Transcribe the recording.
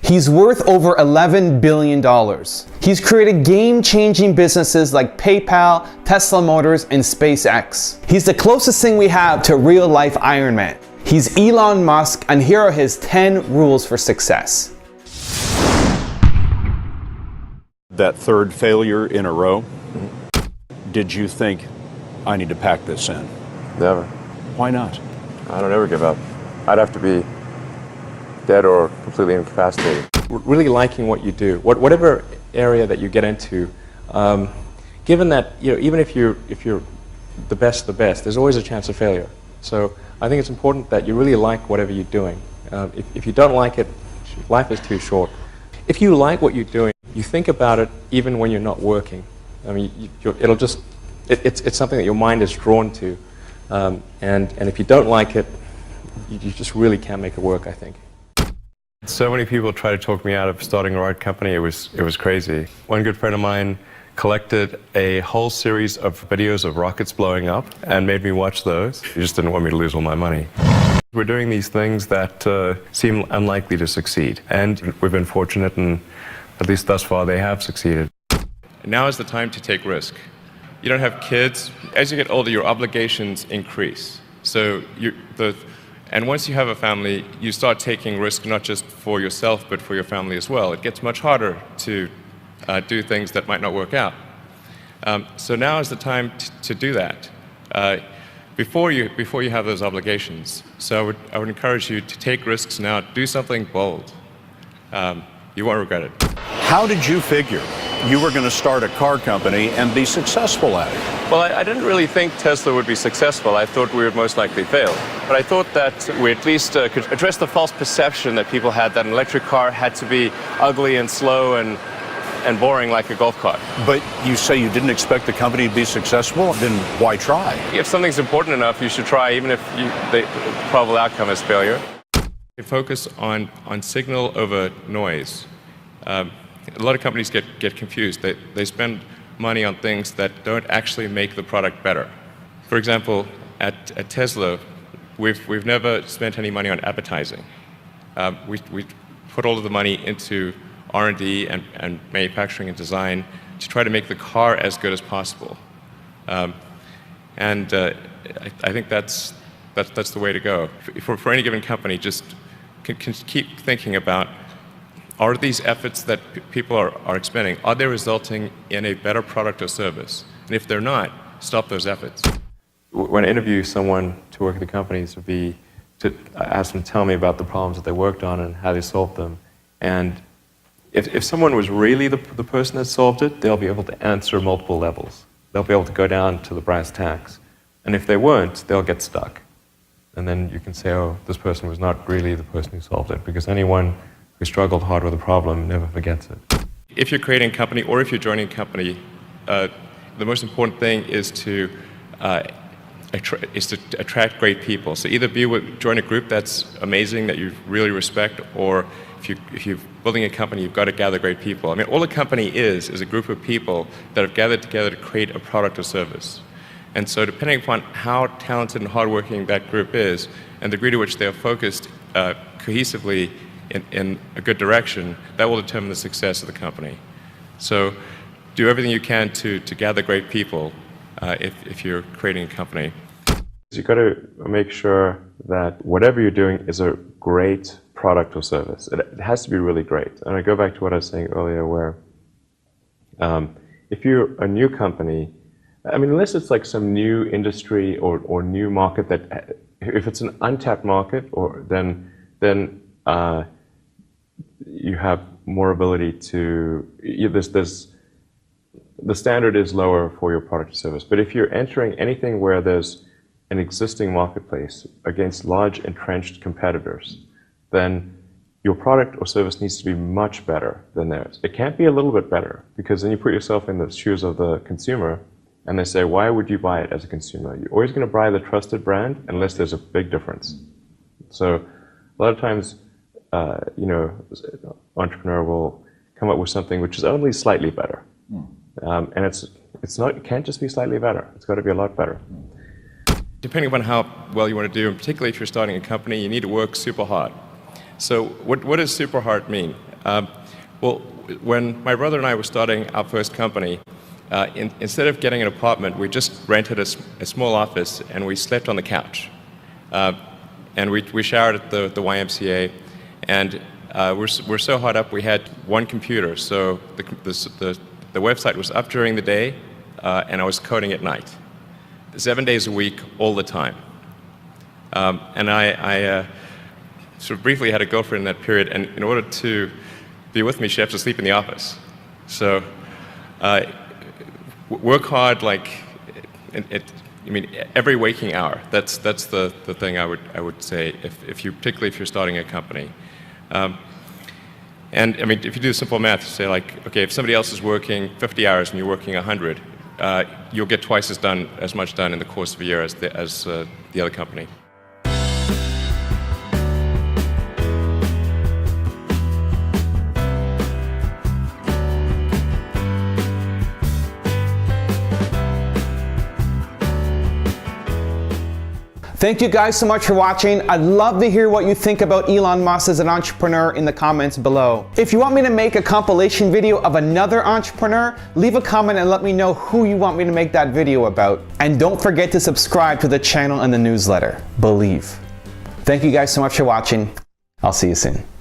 He's worth over $11 billion. He's created game-changing businesses like PayPal, Tesla Motors, and SpaceX. He's the closest thing we have to real-life Iron Man. He's Elon Musk, and here are his 10 rules for success. That third failure in a row, did you think, I need to pack this in? Never. Why not? I don't ever give up. I'd have to be dead or completely incapacitated. Really liking what you do, whatever area that you get into, given that even if you're the best, there's always a chance of failure. So I think it's important that you really like whatever you're doing. If you don't like it, life is too short. If you like what you're doing, you think about it even when you're not working. I mean, it's something that your mind is drawn to, and if you don't like it, you just really can't make it work, I think. So many people try to talk me out of starting a rocket company. It was crazy. One good friend of mine collected a whole series of videos of rockets blowing up and made me watch those. He just didn't want me to lose all my money. We're doing these things that seem unlikely to succeed, and we've been fortunate, and at least thus far they have succeeded. Now is the time to take risk. You don't have kids. As you get older, your obligations increase. So and once you have a family, you start taking risk not just for yourself, but for your family as well. It gets much harder to do things that might not work out. So now is the time to do that before you have those obligations. So I would encourage you to take risks now. Do something bold. You won't regret it. How did you figure you were going to start a car company and be successful at it? Well, I didn't really think Tesla would be successful. I thought we would most likely fail. But I thought that we at least could address the false perception that people had that an electric car had to be ugly and slow and boring like a golf cart. But you say you didn't expect the company to be successful, then why try? If something's important enough, you should try, even if the probable outcome is failure. Focus on signal over noise. A lot of companies get confused. They spend money on things that don't actually make the product better. For example, at Tesla, we've never spent any money on advertising. We put all of the money into R&D and manufacturing and design to try to make the car as good as possible. I think that's the way to go. For any given company, just can keep thinking about, are these efforts that people are expending, are they resulting in a better product or service? And if they're not, stop those efforts. When I interview someone to work at the companies, would be to ask them to tell me about the problems that they worked on and how they solved them. And if someone was really the person that solved it, they'll be able to answer multiple levels. They'll be able to go down to the brass tacks. And if they weren't, they'll get stuck. And then you can say, oh, this person was not really the person who solved it, because anyone who struggled hard with a problem never forgets it. If you're creating a company or if you're joining a company, the most important thing is to attract great people. So either join a group that's amazing, that you really respect, or if you're building a company, you've got to gather great people. I mean, all a company is a group of people that have gathered together to create a product or service. And so depending upon how talented and hardworking that group is, and the degree to which they are focused cohesively in a good direction, that will determine the success of the company. So do everything you can to gather great people if you're creating a company. You've got to make sure that whatever you're doing is a great product or service. It has to be really great. And I go back to what I was saying earlier, where if you're a new company, I mean, unless it's like some new industry or new market that, if it's an untapped market, then you have more ability to, the standard is lower for your product or service. But if you're entering anything where there's an existing marketplace against large entrenched competitors, then your product or service needs to be much better than theirs. It can't be a little bit better, because then you put yourself in the shoes of the consumer, and they say, why would you buy it as a consumer? You're always going to buy the trusted brand unless there's a big difference. So a lot of times, entrepreneur will come up with something which is only slightly better. And it can't just be slightly better. It's got to be a lot better. Depending upon how well you want to do, and particularly if you're starting a company, you need to work super hard. So what does super hard mean? Well, when my brother and I were starting our first company, instead of getting an apartment, we just rented a small office and we slept on the couch. And we showered at the YMCA, and we're so hot up we had one computer, so the website was up during the day, and I was coding at night, 7 days a week, all the time. And I sort of briefly had a girlfriend in that period, and in order to be with me, she had to sleep in the office. So work hard, like, I mean, every waking hour. That's the thing I would say, particularly if you're starting a company. And I mean, if you do simple math, say like, okay, if somebody else is working 50 hours and you're working 100, you'll get twice as much done in the course of a year as the other company. Thank you guys so much for watching. I'd love to hear what you think about Elon Musk as an entrepreneur in the comments below. If you want me to make a compilation video of another entrepreneur, leave a comment and let me know who you want me to make that video about. And don't forget to subscribe to the channel and the newsletter. Believe. Thank you guys so much for watching. I'll see you soon.